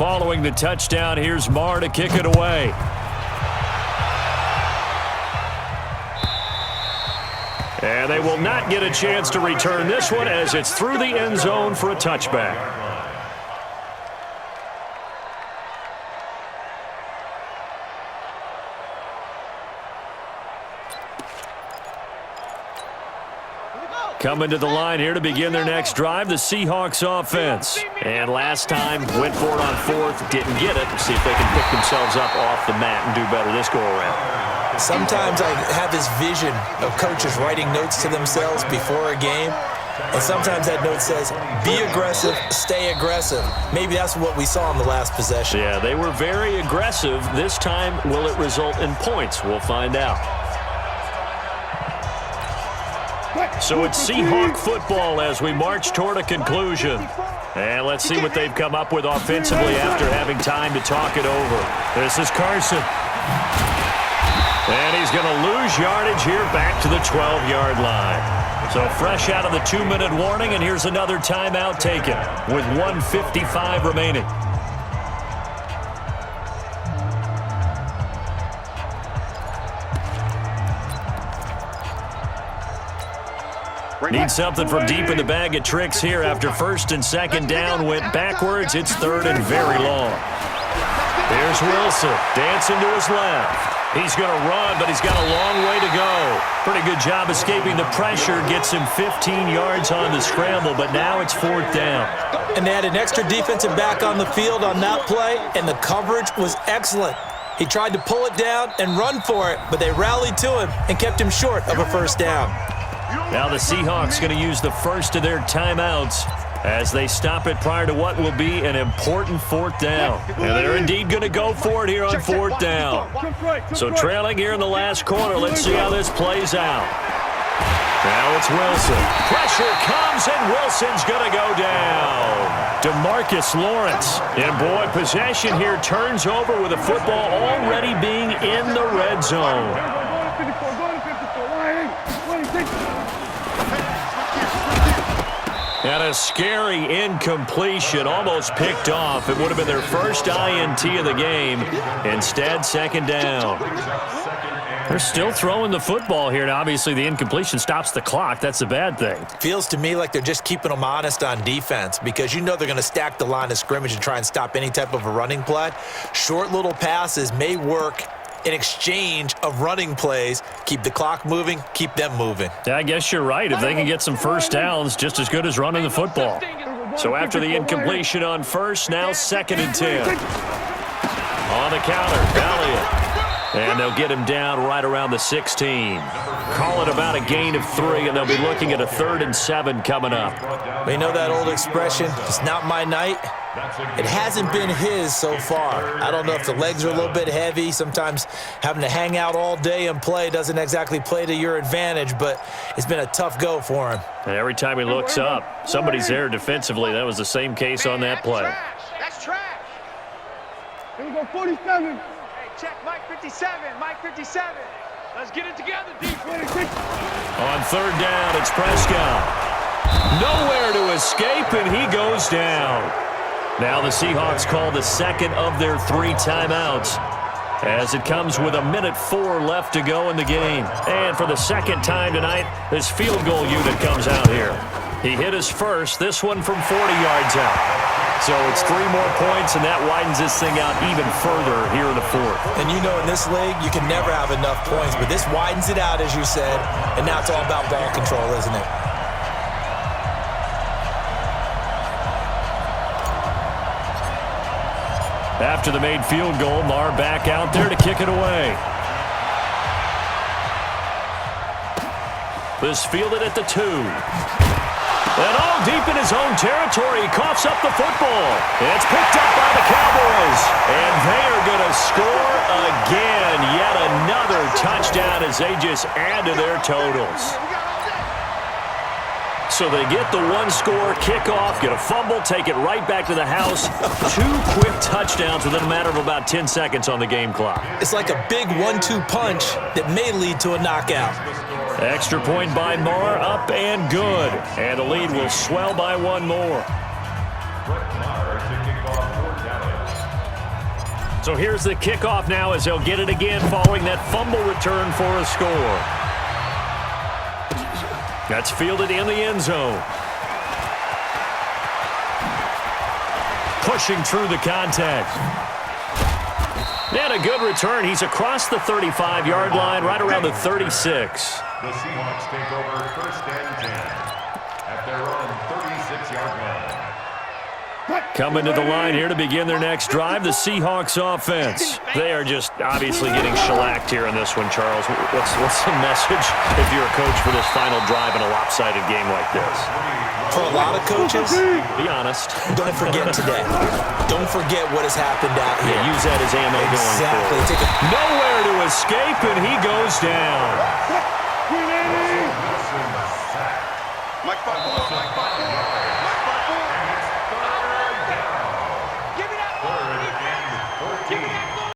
Following the touchdown, here's Marr to kick it away. And they will not get a chance to return this one as it's through the end zone for a touchback. Coming to the line here to begin their next drive, the Seahawks offense. And last time, went for it on fourth, didn't get it. See if they can pick themselves up off the mat and do better this go-around. Sometimes I have this vision of coaches writing notes to themselves before a game. And sometimes that note says, be aggressive, stay aggressive. Maybe that's what we saw in the last possession. Yeah, they were very aggressive. This time, will it result in points? We'll find out. So it's Seahawk football as we march toward a conclusion. And let's see what they've come up with offensively after having time to talk it over. This is Carson. And he's going to lose yardage here back to the 12-yard line. So fresh out of the 2-minute warning, and here's another timeout taken with 1:55 remaining. Need something from deep in the bag of tricks here after first and second down went backwards. It's third and very long. Here's Wilson dancing to his left. He's going to run, but he's got a long way to go. Pretty good job escaping the pressure. Gets him 15 yards on the scramble, but now it's fourth down. And they had an extra defensive back on the field on that play, and the coverage was excellent. He tried to pull it down and run for it, but they rallied to him and kept him short of a first down. Now the Seahawks going to use the first of their timeouts as they stop it prior to what will be an important fourth down. And they're indeed going to go for it here on fourth down. So trailing here in the last quarter, let's see how this plays out. Now it's Wilson. Pressure comes, and Wilson's going to go down. DeMarcus Lawrence. And boy, possession here turns over with the football already being in the red zone. And a scary incompletion, almost picked off. It would have been their first INT of the game. Instead, second down. They're still throwing the football here, and obviously the incompletion stops the clock. That's a bad thing. Feels to me like they're just keeping them honest on defense because you know they're going to stack the line of scrimmage and try and stop any type of a running play. Short little passes may work in exchange of running plays. Keep the clock moving, keep them moving. Yeah, I guess you're right. If they can get some first downs, just as good as running the football. So after the incompletion on first, now second and 10. On the counter, Elliott. And they'll get him down right around the 16. Call it about a gain of 3, and they'll be looking at a 3rd and 7 coming up. We know that old expression, it's not my night. It hasn't been his so far. I don't know if the legs are a little bit heavy. Sometimes having to hang out all day and play doesn't exactly play to your advantage, but it's been a tough go for him. And every time he looks up, somebody's there defensively. That was the same case on that play. That's trash. Here we go, 47. Hey, check Mike 57. Mike 57. Let's get it together, defense. On third down, it's Prescott. Nowhere to escape, and he goes down. Now the Seahawks call the second of their 3 timeouts as it comes with 1:04 left to go in the game. And for the second time tonight, this field goal unit comes out here. He hit his first, this one from 40 yards out. So it's 3 more points, and that widens this thing out even further here in the fourth. And you know in this league, you can never have enough points, but this widens it out, as you said, and now it's all about ball control, isn't it? After the made field goal, Marr back out there to kick it away. This fielded at the 2. And all deep in his own territory, he coughs up the football. It's picked up by the Cowboys. And they are going to score again. Yet another touchdown as they just add to their totals. So they get the 1-score kickoff, get a fumble, take it right back to the house. 2 quick touchdowns within a matter of about 10 seconds on the game clock. It's like a big 1-2 punch that may lead to a knockout. Extra point by Marr, up and good. And the lead will swell by 1 more. So here's the kickoff now as they'll get it again following that fumble return for a score. That's fielded in the end zone. Pushing through the contact. And a good return. He's across the 35-yard line, right around the 36. The Seahawks take over 1st and 10 at their own 36-yard line. Coming to the line here to begin their next drive, the Seahawks offense. They are just obviously getting shellacked here in this one, Charles. What's the message if you're a coach for this final drive in a lopsided game like this? For a lot of coaches, be honest. Don't forget today. Don't forget what has happened out here. Yeah, use that as ammo exactly. going forward. Nowhere to escape, and he goes down. Mike,